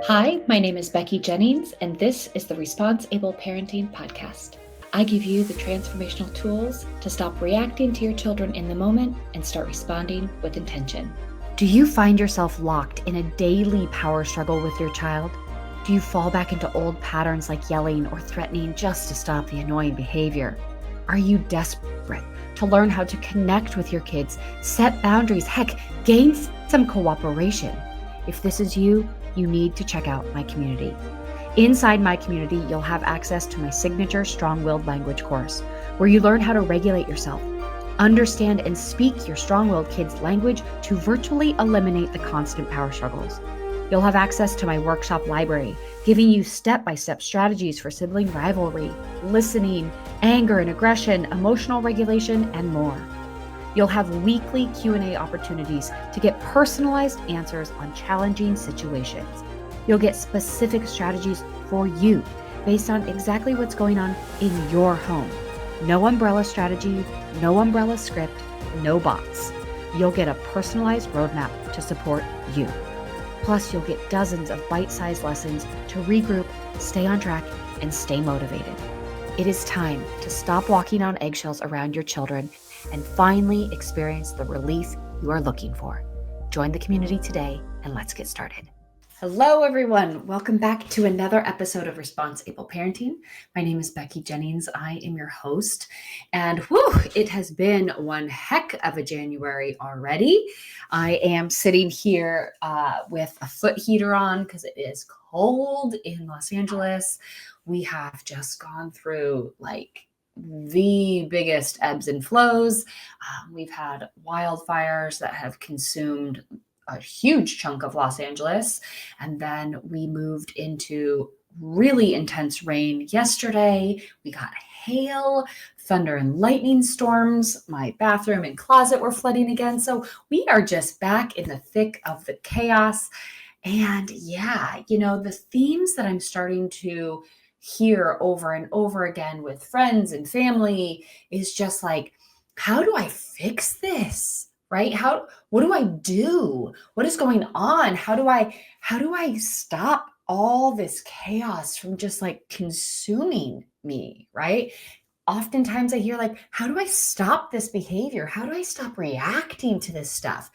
Hi, my name is Becky Jennings, and this is the Responsible Parenting Podcast. I give you the transformational tools to stop reacting to your children in the moment and start responding with intention. Do you find yourself locked in a daily power struggle with your child? Do you fall back into old patterns like yelling or threatening just to stop the annoying behavior? Are you desperate to learn how to connect with your kids, set boundaries, heck, gain some cooperation? If this is you, you need to check out my community. Inside my community, you'll have access to my signature strong-willed language course, where you learn how to regulate yourself, understand and speak your strong-willed kids' language to virtually eliminate the constant power struggles. You'll have access to my workshop library, giving you step-by-step strategies for sibling rivalry, listening, anger and aggression, emotional regulation, and more. You'll have weekly Q&A opportunities to get personalized answers on challenging situations. You'll get specific strategies for you based on exactly what's going on in your home. No umbrella strategy, no umbrella script, no bots. You'll get a personalized roadmap to support you. Plus, you'll get dozens of bite-sized lessons to regroup, stay on track, and stay motivated. It is time to stop walking on eggshells around your children and finally experience the relief you are looking for. Join the community today, and let's get started. Hello, everyone. Welcome back to another episode of Responsible Parenting. My name is Becky Jennings. I am your host, and it has been one heck of a January already. I am sitting here with a foot heater on because it is cold in Los Angeles. We have just gone through the biggest ebbs and flows. We've had wildfires that have consumed a huge chunk of Los Angeles. And then we moved into really intense rain yesterday. We got hail, thunder and lightning storms. My bathroom and closet were flooding again. So we are just back in the thick of the chaos. And the themes that I'm starting to hear over and over again with friends and family is just like, how do I fix this? Right? What do I do? What is going on? How do I stop all this chaos from just like consuming me, right? Oftentimes I hear like, how do I stop this behavior? How do I stop reacting to this stuff?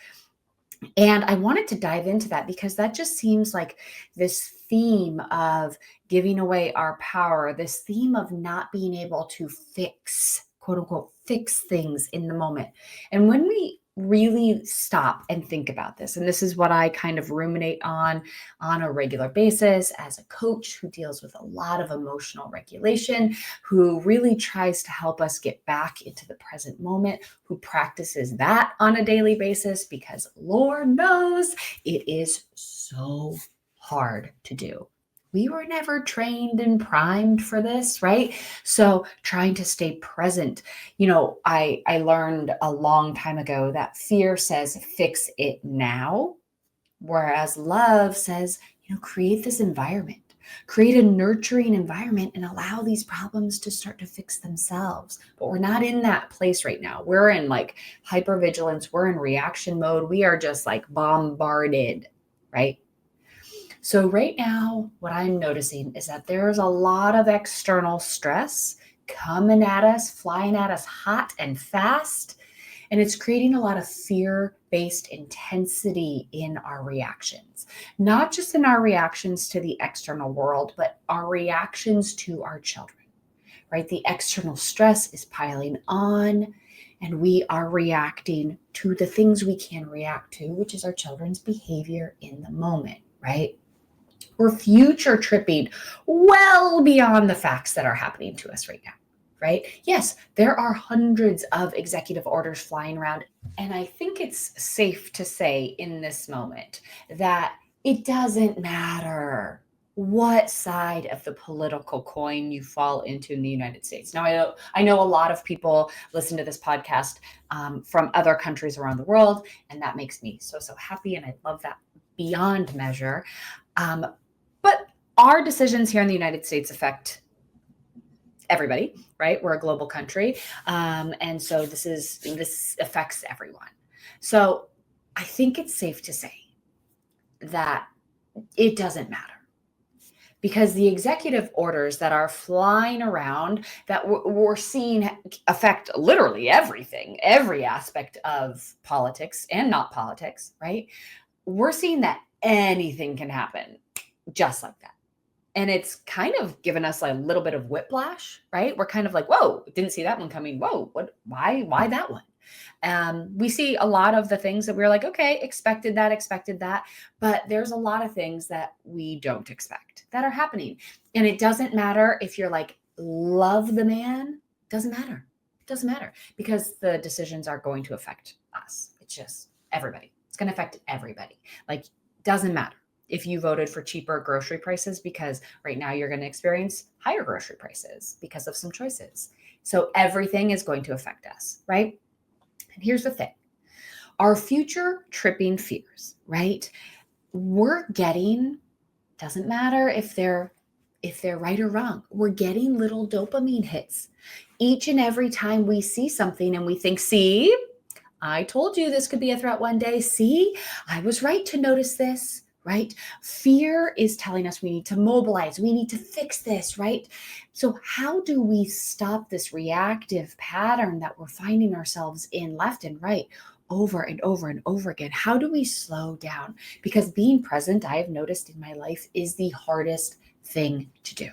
And I wanted to dive into that because that just seems like this theme of giving away our power, this theme of not being able to fix, quote unquote, fix things in the moment. And when we really stop and think about this, and this is what I kind of ruminate on a regular basis as a coach who deals with a lot of emotional regulation, who really tries to help us get back into the present moment, who practices that on a daily basis, because Lord knows it is so hard to do. We were never trained and primed for this, right? So trying to stay present. I learned a long time ago that fear says, fix it now. Whereas love says, create this environment, create a nurturing environment and allow these problems to start to fix themselves. But we're not in that place right now. We're in like hypervigilance. We're in reaction mode. We are just like bombarded, right? So right now, what I'm noticing is that there's a lot of external stress coming at us, flying at us hot and fast, and it's creating a lot of fear-based intensity in our reactions, not just in our reactions to the external world, but our reactions to our children, right? The external stress is piling on, and we are reacting to the things we can react to, which is our children's behavior in the moment, right? We're future tripping well beyond the facts that are happening to us right now, right? Yes, there are hundreds of executive orders flying around. And I think it's safe to say in this moment that it doesn't matter what side of the political coin you fall into in the United States. Now, I know a lot of people listen to this podcast from other countries around the world, and that makes me so happy. And I love that beyond measure. But our decisions here in the United States affect everybody, right? We're a global country. And so this affects everyone. So I think it's safe to say that it doesn't matter, because the executive orders that are flying around that we're seeing affect literally everything, every aspect of politics and not politics, right? We're seeing that anything can happen just like that. And it's kind of given us a little bit of whiplash, right? We're kind of like, whoa, didn't see that one coming. Whoa, why that one? We see a lot of the things that we're like, okay, expected that. But there's a lot of things that we don't expect that are happening. And it doesn't matter if you're like, love the man, doesn't matter. It doesn't matter because the decisions are going to affect us. It's just everybody. It's going to affect everybody. Like, doesn't matter if you voted for cheaper grocery prices, because right now you're going to experience higher grocery prices because of some choices. So everything is going to affect us, right? And here's the thing. Our future tripping fears, right? We're getting, doesn't matter if they're right or wrong, we're getting little dopamine hits each and every time we see something and we think, see, I told you this could be a threat one day. See, I was right to notice this. Right? Fear is telling us we need to mobilize. We need to fix this, right? So how do we stop this reactive pattern that we're finding ourselves in left and right over and over and over again? How do we slow down? Because being present, I have noticed in my life, is the hardest thing to do.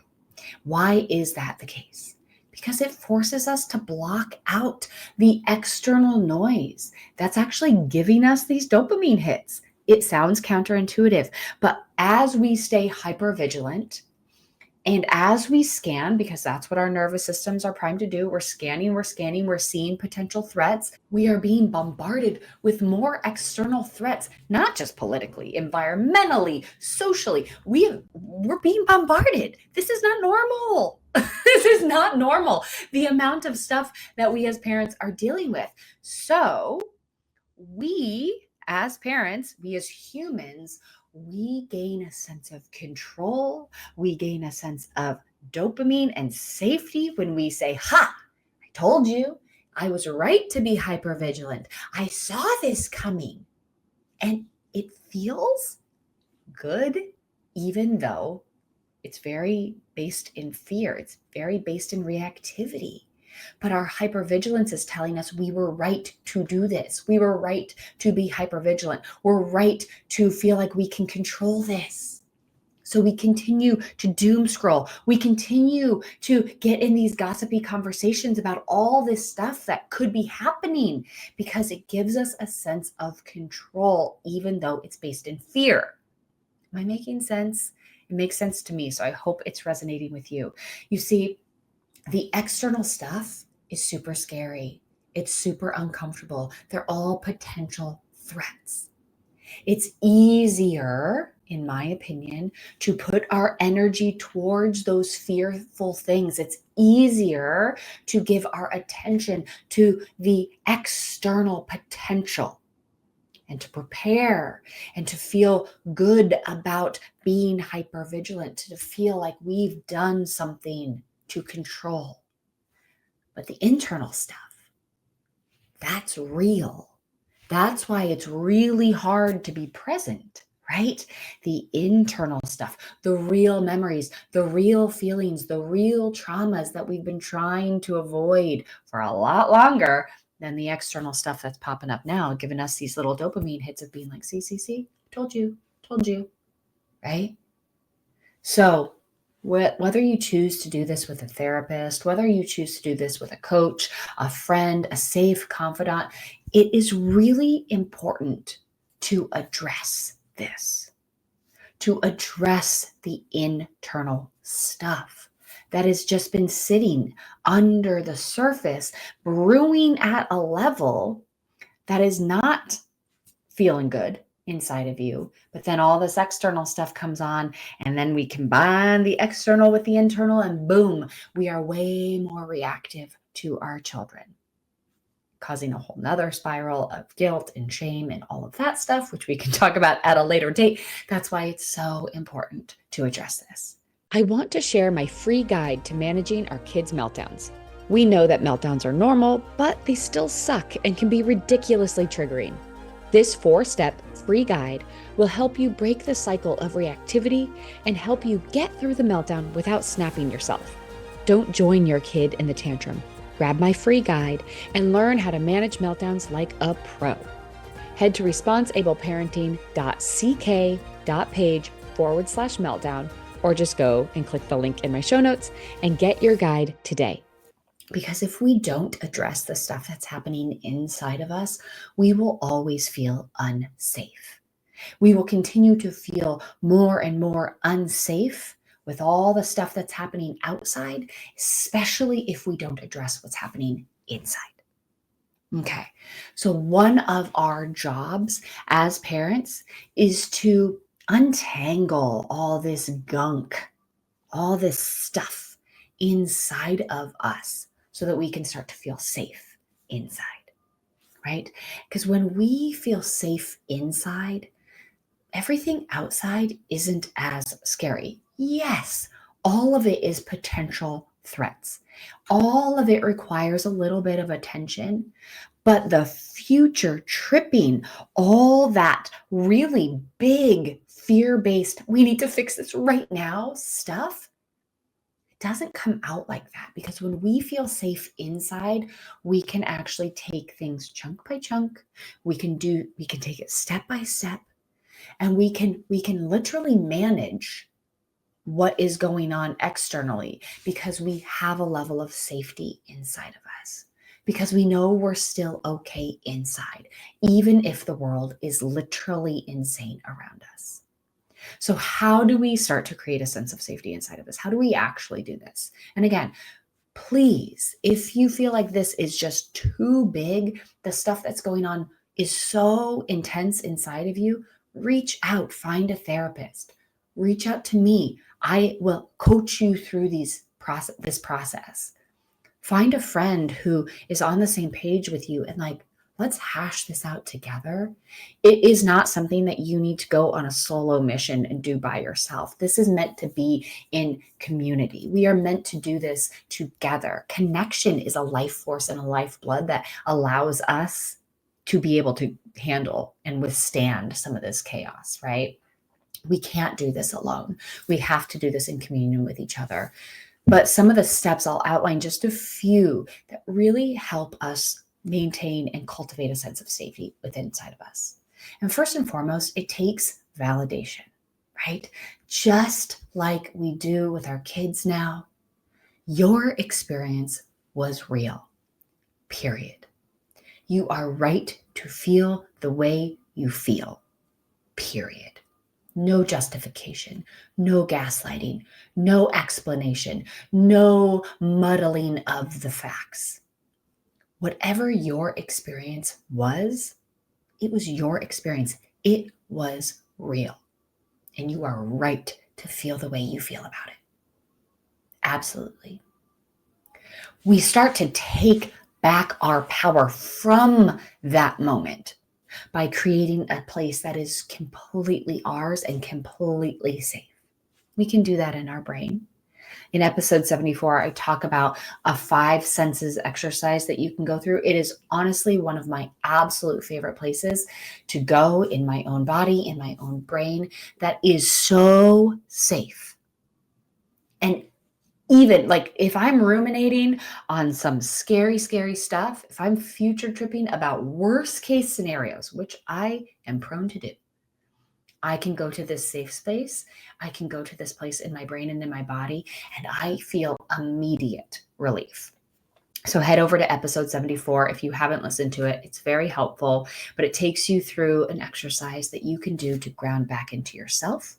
Why is that the case? Because it forces us to block out the external noise that's actually giving us these dopamine hits. It sounds counterintuitive, but as we stay hypervigilant and as we scan, because that's what our nervous systems are primed to do, we're scanning, we're seeing potential threats. We are being bombarded with more external threats, not just politically, environmentally, socially. We're being bombarded. This is not normal. This is not normal. The amount of stuff that we as parents are dealing with. So we as parents, we as humans, we gain a sense of control. We gain a sense of dopamine and safety when we say, ha, I told you, I was right to be hypervigilant. I saw this coming. And it feels good, even though it's very based in fear. It's very based in reactivity. But our hypervigilance is telling us we were right to do this. We were right to be hypervigilant. We're right to feel like we can control this. So we continue to doom scroll. We continue to get in these gossipy conversations about all this stuff that could be happening because it gives us a sense of control, even though it's based in fear. Am I making sense? It makes sense to me. So I hope it's resonating with you. You see, the external stuff is super scary. It's super uncomfortable. They're all potential threats. It's easier, in my opinion, to put our energy towards those fearful things. It's easier to give our attention to the external potential and to prepare and to feel good about being hypervigilant, to feel like we've done something to control. But the internal stuff, that's real. That's why it's really hard to be present, right? The internal stuff, the real memories, the real feelings, the real traumas that we've been trying to avoid for a lot than the external stuff that's popping up now, giving us these little dopamine hits of being like, see, told you, right? So whether you choose to do this with a therapist, whether you choose to do this with a coach, a friend, a safe confidant, it is really important to address this, to address the internal stuff that has just been sitting under the surface, brewing at a level that is not feeling good inside of you. But then all this external stuff comes on, and then we combine the external with the internal, and boom, we are way more reactive to our children, causing a whole nother spiral of guilt and shame and all of that stuff, which we can talk about at a later date. That's why it's so important to address this. I want to share my free guide to managing our kids' meltdowns. We know that meltdowns are normal, but they still suck and can be ridiculously triggering. This 4-step free guide will help you break the cycle of reactivity and help you get through the meltdown without snapping yourself. Don't join your kid in the tantrum. Grab my free guide and learn how to manage meltdowns like a pro. Head to responsablepparenting.ck.page/meltdown, or just go and click the link in my show notes and get your guide today. Because if we don't address the stuff that's happening inside of us, we will always feel unsafe. We will continue to feel more and more unsafe with all the stuff that's happening outside, especially if we don't address what's happening inside. Okay, so one of our jobs as parents is to untangle all this gunk, all this stuff inside of us so that we can start to feel safe inside, right? Because when we feel safe inside, everything outside isn't as scary. Yes, all of it is potential threats. All of it requires a little bit of attention, but the future tripping, all that really big fear-based, we need to fix this right now stuff, it doesn't come out like that, because when we feel safe inside, we can actually take things chunk by chunk. We can take it step by step. And we can literally manage what is going on externally because we have a level of safety inside of us, because we know we're still okay inside, even if the world is literally insane around us. So how do we start to create a sense of safety inside of us? How do we actually do this? And again, please, if you feel like this is just too big, the stuff that's going on is so intense inside of you, reach out, find a therapist, reach out to me. I will coach you through this process. Find a friend who is on the same page with you and let's hash this out together. It is not something that you need to go on a solo mission and do by yourself. This is meant to be in community. We are meant to do this together. Connection is a life force and a lifeblood that allows us to be able to handle and withstand some of this chaos, right? We can't do this alone. We have to do this in communion with each other. But some of the steps, I'll outline just a few that really help us maintain and cultivate a sense of safety within inside of us. And first and foremost, it takes validation, right? Just like we do with our kids now, your experience was real, period. You are right to feel the way you feel, period. No justification, no gaslighting, no explanation, no muddling of the facts. Whatever your experience was, it was your experience. It was real. And you are right to feel the way you feel about it. Absolutely. We start to take back our power from that moment by creating a place that is completely ours and completely safe. We can do that in our brain. In episode 74, I talk about a 5 senses exercise that you can go through. It is honestly one of my absolute favorite places to go in my own body, in my own brain, that is so safe. And even if I'm ruminating on some scary, scary stuff, if I'm future tripping about worst case scenarios, which I am prone to do, I can go to this safe space. I can go to this place in my brain and in my body, and I feel immediate relief. So head over to episode 74. If you haven't listened to it, it's very helpful, but it takes you through an exercise that you can do to ground back into yourself,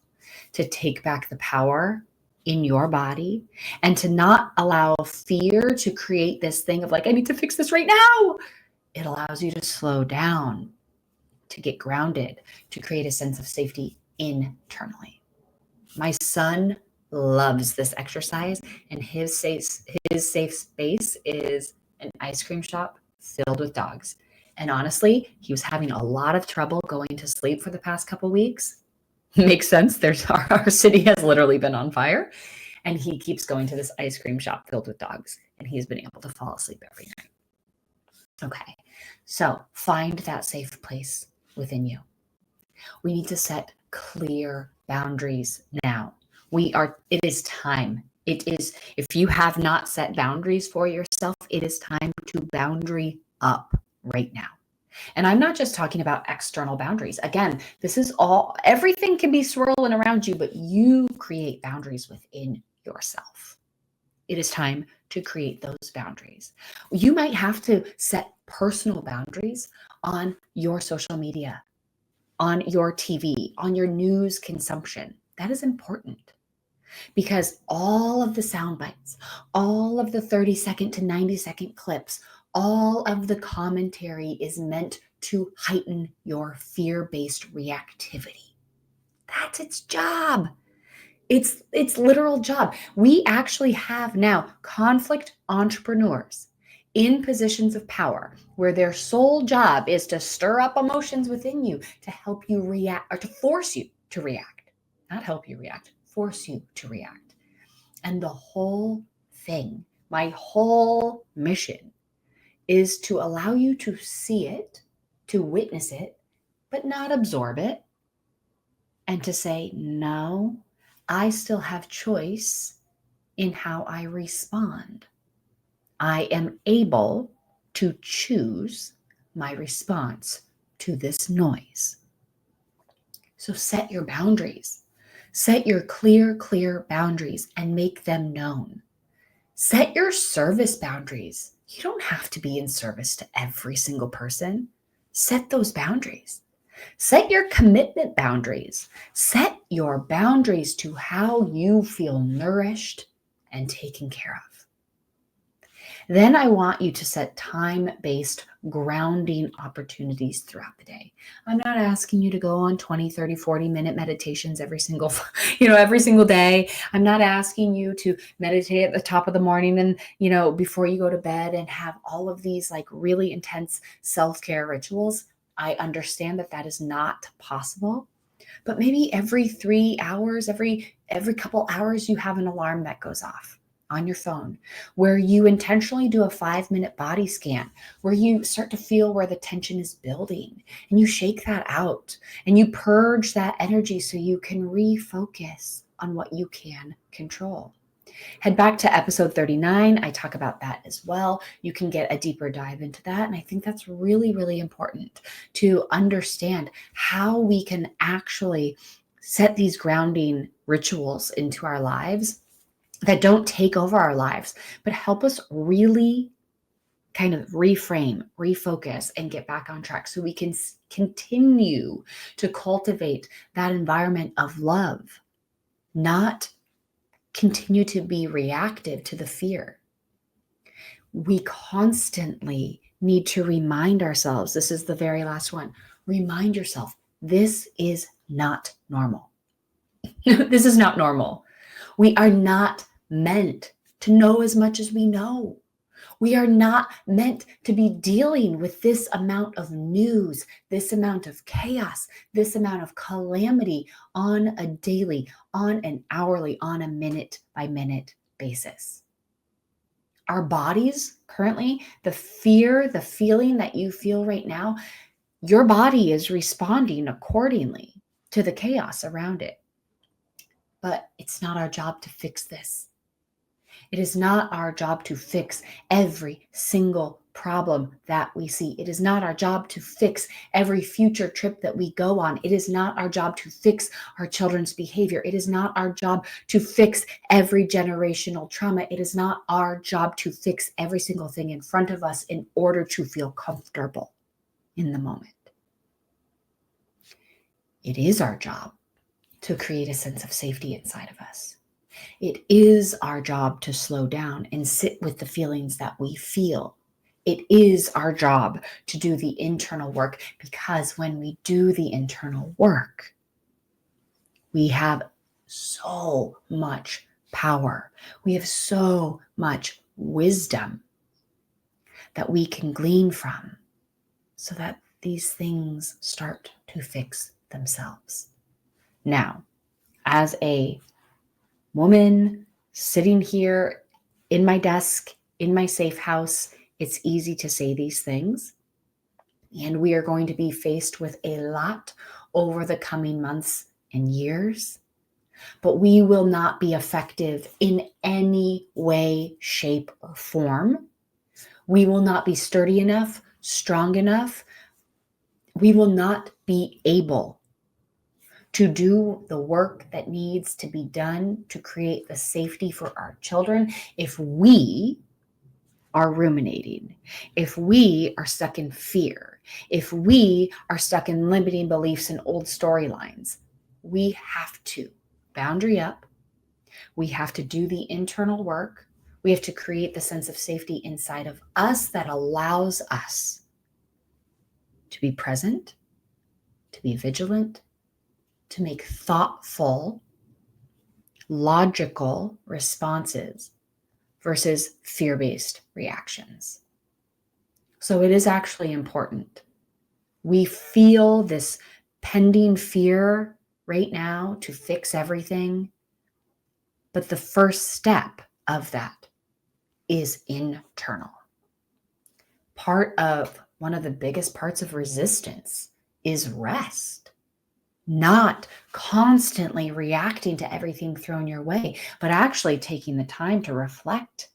to take back the power in your body, and to not allow fear to create this thing of I need to fix this right now. It allows you to slow down, to get grounded, to create a sense of safety internally. My son loves this exercise, and his safe space is an ice cream shop filled with dogs. And honestly, he was having a lot of trouble going to sleep for the past couple weeks. Makes sense. Our city has literally been on fire, and he keeps going to this ice cream shop filled with dogs, and he's been able to fall asleep every night. Okay, so find that safe place. within you. We need to set clear boundaries now. It is time. It is, if you have not set boundaries for yourself, it is time to boundary up right now. And I'm not just talking about external boundaries. Again, this is everything can be swirling around you, but you create boundaries within yourself. It is time to create those boundaries. You might have to set personal boundaries on your social media, on your TV, on your news consumption. That is important because all of the sound bites, all of the 30-second to 90-second clips, all of the commentary is meant to heighten your fear-based reactivity. That's its job. It's literal job. We actually have now conflict entrepreneurs in positions of power where their sole job is to stir up emotions within you to help you react, or to force you to react. Not help you react, force you to react. And the whole thing, my whole mission, is to allow you to see it, to witness it, but not absorb it, and to say, no, I still have choice in how I respond. I am able to choose my response to this noise. So set your boundaries. Set your clear boundaries and make them known. Set your service boundaries. You don't have to be in service to every single person. Set those boundaries. Set your commitment boundaries. Set your boundaries to how you feel nourished and taken care of. Then I want you to set time-based grounding opportunities throughout the day. I'm not asking you to go on 20, 30, 40-minute meditations every single day. I'm not asking you to meditate at the top of the morning and, before you go to bed and have all of these like really intense self-care rituals. I understand that is not possible, but maybe every 3 hours, every couple hours, you have an alarm that goes off on your phone where you intentionally do a 5-minute body scan, where you start to feel where the tension is building and you shake that out and you purge that energy so you can refocus on what you can control. Head back to episode 39. I talk about that as well. You can get a deeper dive into that. And I think that's really, really important to understand how we can actually set these grounding rituals into our lives that don't take over our lives, but help us really kind of reframe, refocus, and get back on track so we can continue to cultivate that environment of love, not continue to be reactive to the fear. We constantly need to remind ourselves, this is the very last one, remind yourself, this is not normal. This is not normal. We are not meant to know as much as we know. We are not meant to be dealing with this amount of news, this amount of chaos, this amount of calamity on a daily, on an hourly, on a minute-by-minute basis. Our bodies currently, the fear, the feeling that you feel right now, your body is responding accordingly to the chaos around it. But it's not our job to fix this. It is not our job to fix every single problem that we see. It is not our job to fix every future trip that we go on. It is not our job to fix our children's behavior. It is not our job to fix every generational trauma. It is not our job to fix every single thing in front of us in order to feel comfortable in the moment. It is our job to create a sense of safety inside of us. It is our job to slow down and sit with the feelings that we feel. It is our job to do the internal work, because when we do the internal work, we have so much power. We have so much wisdom that we can glean from so that these things start to fix themselves. Now, as a woman sitting here in my desk, in my safe house, it's easy to say these things. and we are going to be faced with a lot over the coming months and years, but we will not be effective in any way, shape, or form. We will not be sturdy enough, strong enough. We will not be able to do the work that needs to be done to create the safety for our children if we are ruminating, if we are stuck in fear, if we are stuck in limiting beliefs and old storylines. We have to boundary up. We have to do the internal work. We have to create the sense of safety inside of us that allows us to be present, to be vigilant, to make thoughtful, logical responses versus fear-based reactions. So it is actually important. We feel this pending fear right now to fix everything, but the first step of that is internal. One of the biggest parts of resistance is rest. Not constantly reacting to everything thrown your way, but actually taking the time to reflect,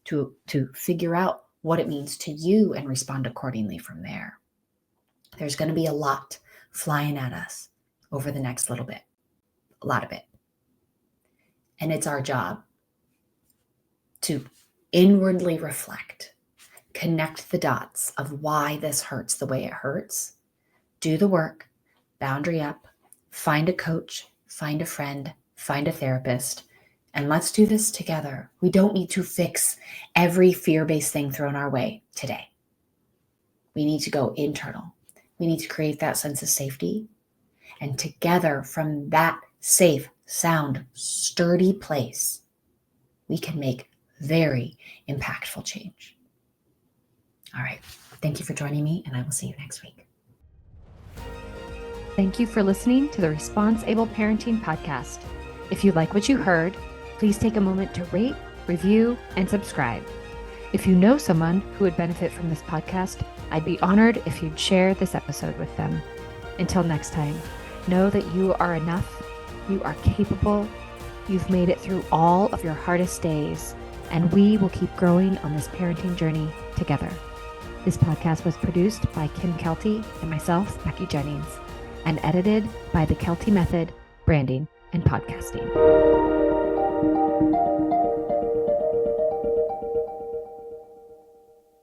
to figure out what it means to you and respond accordingly from there. There's going to be a lot flying at us over the next little bit, a lot of it. And it's our job to inwardly reflect, connect the dots of why this hurts the way it hurts, do the work, boundary up, find a coach, find a friend, find a therapist, and let's do this together. We don't need to fix every fear-based thing thrown our way today. We need to go internal. We need to create that sense of safety. And together, from that safe, sound, sturdy place, we can make very impactful change. All right. Thank you for joining me, and I will see you next week. Thank you for listening to the Response-Able Parenting Podcast. If you like what you heard, please take a moment to rate, review, and subscribe. If you know someone who would benefit from this podcast, I'd be honored if you'd share this episode with them. Until next time, know that you are enough, you are capable, you've made it through all of your hardest days, and we will keep growing on this parenting journey together. This podcast was produced by Kim Kelty and myself, Becky Jennings, and edited by the Kelty Method, Branding and Podcasting.